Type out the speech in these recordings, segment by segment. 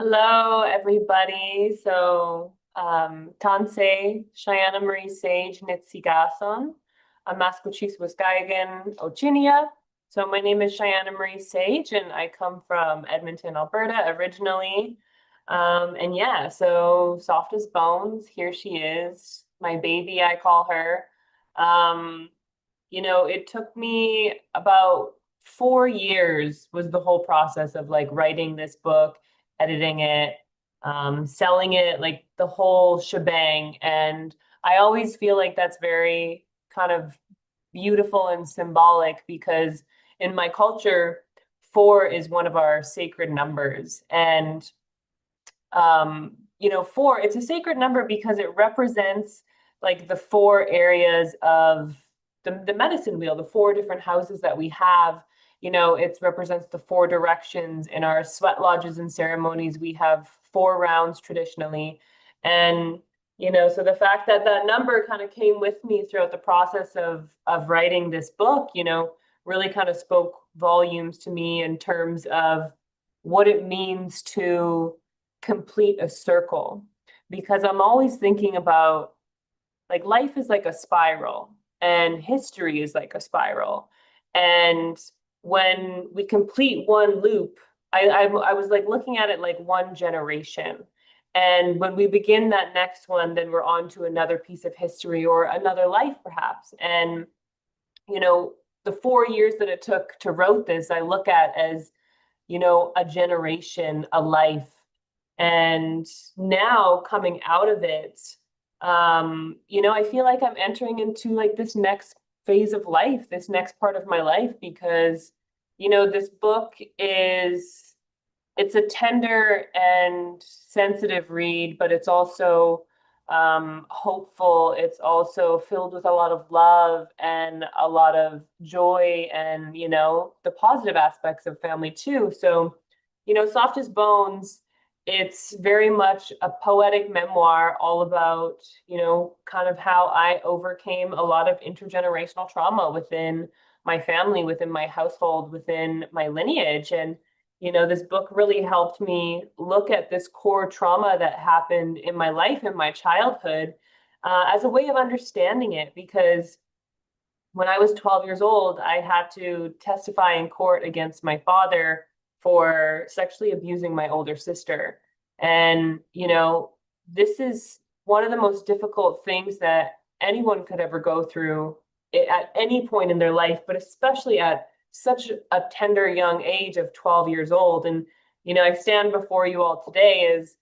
Hello, everybody. Tanse, Chyana Marie Sage, Nitsigason, Amaskwacis Waskagan, Ochinia. So, my name is Chyana Marie Sage, and I come from Edmonton, Alberta, originally. And yeah, so soft as bones, here she is, my baby, I call her. Um, it took me about 4 years was the whole process of like writing this book, editing it, selling it, like the whole shebang. And I always feel like that's very kind of beautiful and symbolic because in my culture, four is one of our sacred numbers. And four, it's a sacred number because it represents like the four areas of the medicine wheel, the four different houses that we have. It represents the four directions. In our sweat lodges and ceremonies, we have four rounds traditionally. And, so the fact that that number kind of came with me throughout the process of writing this book, really kind of spoke volumes to me in terms of what it means to complete a circle, because I'm always thinking about like life is like a spiral and history is like a spiral. And when we complete one loop, I was like looking at it like one generation. And when we begin that next one, then we're on to another piece of history or another life, perhaps. And, you know, the 4 years that it took to write this, I look at as, a generation, a life. And now coming out of it, I feel like I'm entering into like this next phase of life, this next part of my life, because, this book it's a tender and sensitive read, but it's also hopeful. It's also filled with a lot of love and a lot of joy and, the positive aspects of family too. So, Soft as Bones, it's very much a poetic memoir all about, kind of how I overcame a lot of intergenerational trauma within my family, within my household, within my lineage. And, this book really helped me look at this core trauma that happened in my life, in my childhood, as a way of understanding it. Because when I was 12 years old, I had to testify in court against my father for sexually abusing my older sister. And, this is one of the most difficult things that anyone could ever go through at any point in their life, but especially at such a tender young age of 12 years old. And, I stand before you all today as,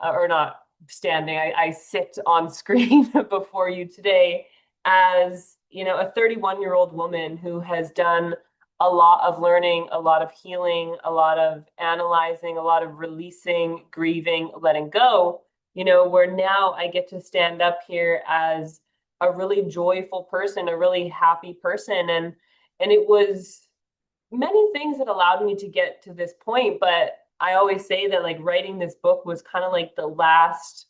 or not standing, I sit on screen before you today as, a 31-year-old woman who has done a lot of learning, a lot of healing, a lot of analyzing, a lot of releasing, grieving, letting go, where now I get to stand up here as a really joyful person, a really happy person. And it was many things that allowed me to get to this point, but I always say that like writing this book was kind of like the last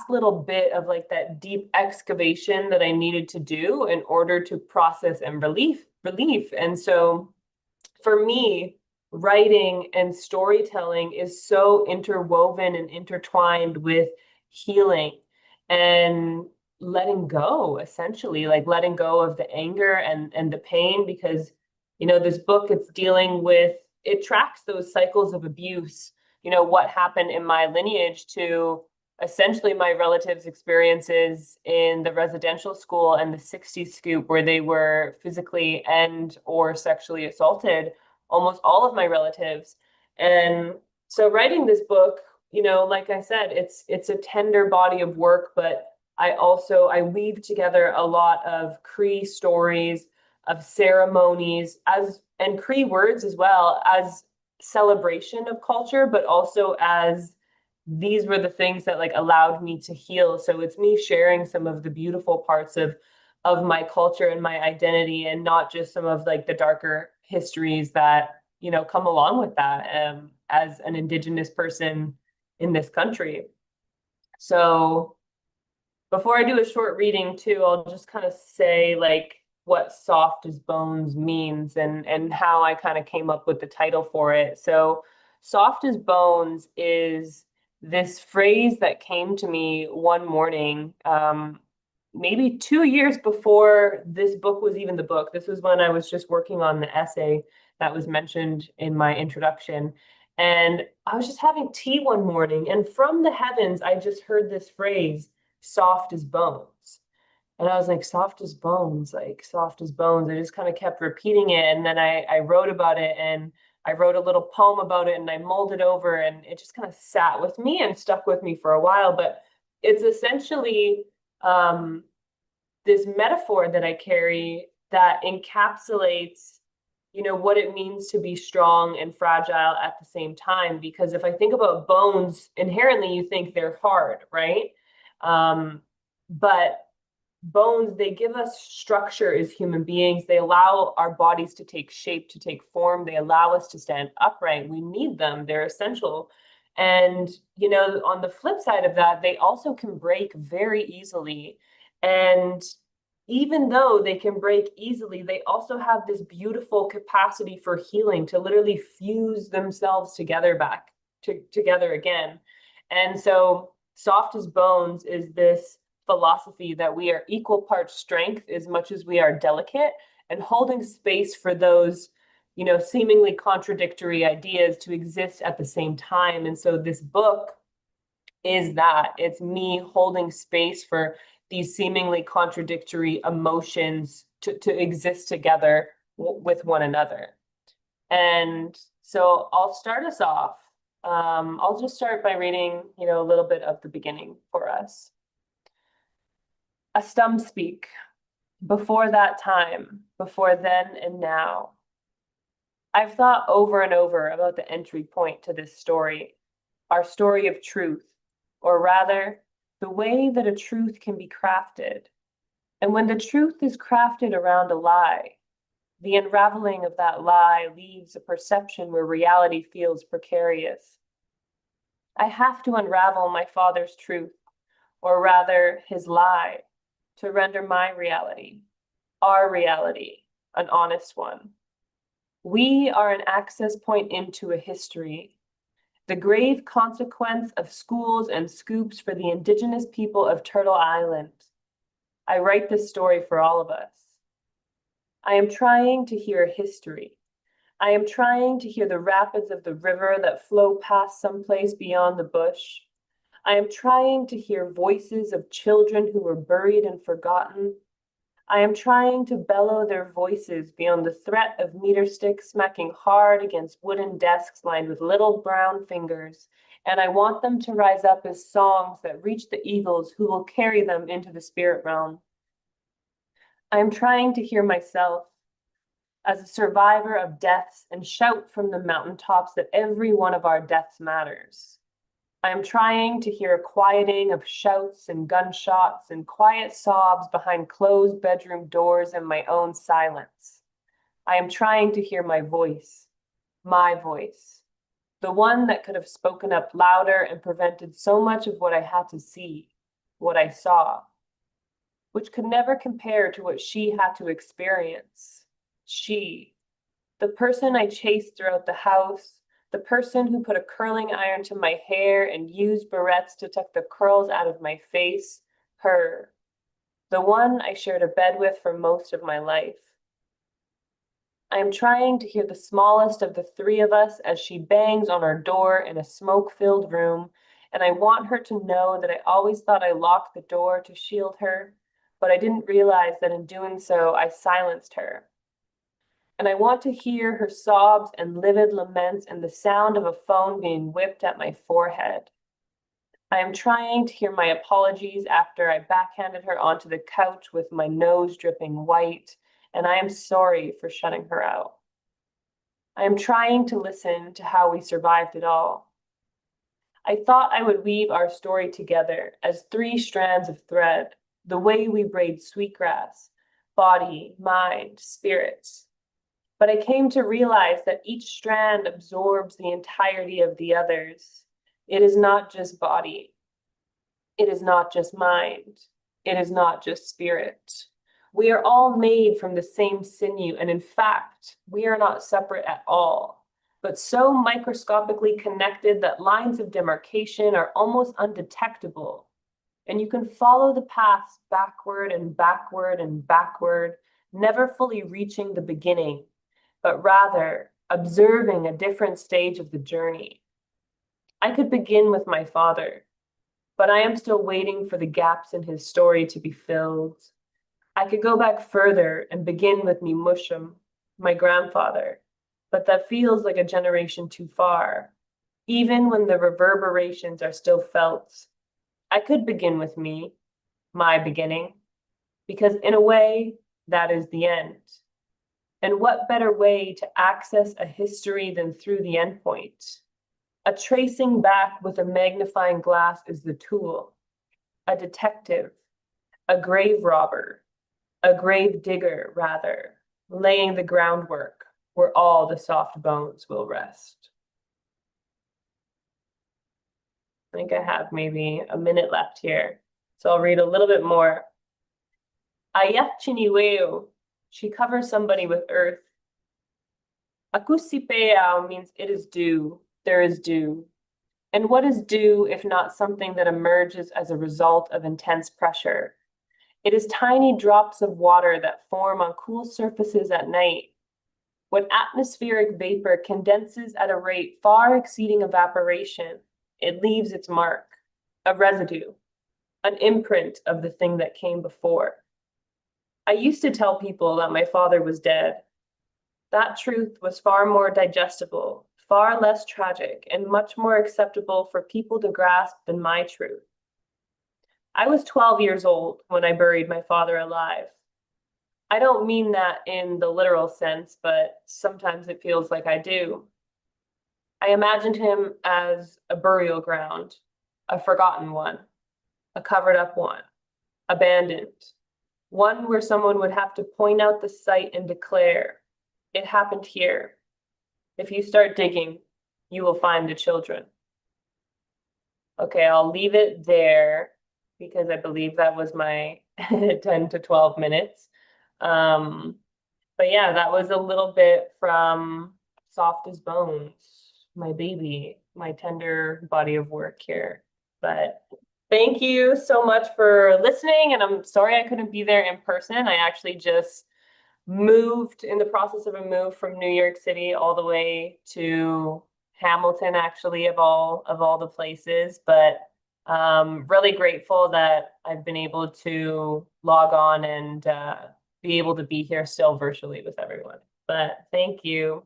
little bit of like that deep excavation that I needed to do in order to process and relief. And so for me, writing and storytelling is so interwoven and intertwined with healing and letting go, essentially, like letting go of the anger and the pain, because this book, it's dealing with, it tracks those cycles of abuse, what happened in my lineage to essentially my relatives' experiences in the residential school and the 60s scoop, where they were physically and or sexually assaulted, almost all of my relatives. And so writing this book, like I said, it's a tender body of work, but I weave together a lot of Cree stories, of ceremonies, as and Cree words as well, as celebration of culture, but also as these were the things that like allowed me to heal. So it's me sharing some of the beautiful parts of my culture and my identity, and not just some of like the darker histories that come along with that, as an Indigenous person in this country. So before I do a short reading too, I'll just kind of say like what soft as bones means, and how I kind of came up with the title for it. So Soft as bones is this phrase that came to me one morning, maybe 2 years before this book was even the book. This was when I was just working on the essay that was mentioned in my introduction. And I was just having tea one morning, and from the heavens, I just heard this phrase, soft as bones. And I was like, soft as bones, like soft as bones. I just kind of kept repeating it. And then I wrote about it, and I wrote a little poem about it, and I molded over, and it just kind of sat with me and stuck with me for a while. But it's essentially this metaphor that I carry that encapsulates, what it means to be strong and fragile at the same time. Because if I think about bones, inherently you think they're hard, right? But bones, they give us structure as human beings. They allow our bodies to take shape, to take form. They allow us to stand upright. We need them. They're essential. And, on the flip side of that, they also can break very easily. And even though they can break easily, they also have this beautiful capacity for healing, to literally fuse themselves together together again. And so soft as bones is this philosophy that we are equal parts strength as much as we are delicate, and holding space for those, seemingly contradictory ideas to exist at the same time. And so this book is that. It's me holding space for these seemingly contradictory emotions to exist together with one another. And so I'll start us off. I'll just start by reading, a little bit of the beginning for us. A stum speak, before that time, before then and now. I've thought over and over about the entry point to this story, our story of truth, or rather, the way that a truth can be crafted. And when the truth is crafted around a lie, the unraveling of that lie leaves a perception where reality feels precarious. I have to unravel my father's truth, or rather his lie, to render my reality, our reality, an honest one. We are an access point into a history, the grave consequence of schools and scoops for the Indigenous people of Turtle Island. I write this story for all of us. I am trying to hear history. I am trying to hear the rapids of the river that flow past someplace beyond the bush. I am trying to hear voices of children who were buried and forgotten. I am trying to bellow their voices beyond the threat of meter sticks smacking hard against wooden desks lined with little brown fingers, and I want them to rise up as songs that reach the eagles who will carry them into the spirit realm. I am trying to hear myself as a survivor of deaths and shout from the mountaintops that every one of our deaths matters. I am trying to hear a quieting of shouts and gunshots and quiet sobs behind closed bedroom doors and my own silence. I am trying to hear my voice, the one that could have spoken up louder and prevented so much of what I had to see, what I saw, which could never compare to what she had to experience. She, the person I chased throughout the house, the person who put a curling iron to my hair and used barrettes to tuck the curls out of my face, her, the one I shared a bed with for most of my life. I am trying to hear the smallest of the three of us as she bangs on our door in a smoke-filled room, and I want her to know that I always thought I locked the door to shield her, but I didn't realize that in doing so, I silenced her. And I want to hear her sobs and livid laments and the sound of a phone being whipped at my forehead. I am trying to hear my apologies after I backhanded her onto the couch with my nose dripping white, and I am sorry for shutting her out. I am trying to listen to how we survived it all. I thought I would weave our story together as 3 strands of thread, the way we braid sweetgrass, body, mind, spirits. But I came to realize that each strand absorbs the entirety of the others. It is not just body. It is not just mind. It is not just spirit. We are all made from the same sinew, and in fact, we are not separate at all. but so microscopically connected that lines of demarcation are almost undetectable. And you can follow the paths backward and backward and backward, never fully reaching the beginning, but rather observing a different stage of the journey. I could begin with my father, but I am still waiting for the gaps in his story to be filled. I could go back further and begin with Nimushum, my grandfather, but that feels like a generation too far, even when the reverberations are still felt. I could begin with me, my beginning, because in a way, that is the end. And what better way to access a history than through the endpoint? A tracing back with a magnifying glass is the tool. A detective, a grave robber, a grave digger, rather, laying the groundwork where all the soft bones will rest. I think I have maybe a minute left here, so I'll read a little bit more. Ayachiniweo, she covers somebody with earth. Akusipeo means it is due, there is due. And what is due if not something that emerges as a result of intense pressure? It is tiny drops of water that form on cool surfaces at night. When atmospheric vapor condenses at a rate far exceeding evaporation, it leaves its mark, a residue, an imprint of the thing that came before. I used to tell people that my father was dead. That truth was far more digestible, far less tragic, and much more acceptable for people to grasp than my truth. I was 12 years old when I buried my father alive. I don't mean that in the literal sense, but sometimes it feels like I do. I imagined him as a burial ground, a forgotten one, a covered up one, abandoned, one where someone would have to point out the site and declare, it happened here. If you start digging, you will find the children. Okay, I'll leave it there because I believe that was my 10 to 12 minutes. But yeah, that was a little bit from Soft as Bones, my baby, my tender body of work here. But thank you so much for listening. And I'm sorry I couldn't be there in person. I actually just moved in the process of a move from New York City all the way to Hamilton, actually, of all the places. But really grateful that I've been able to log on and be able to be here still virtually with everyone. But thank you.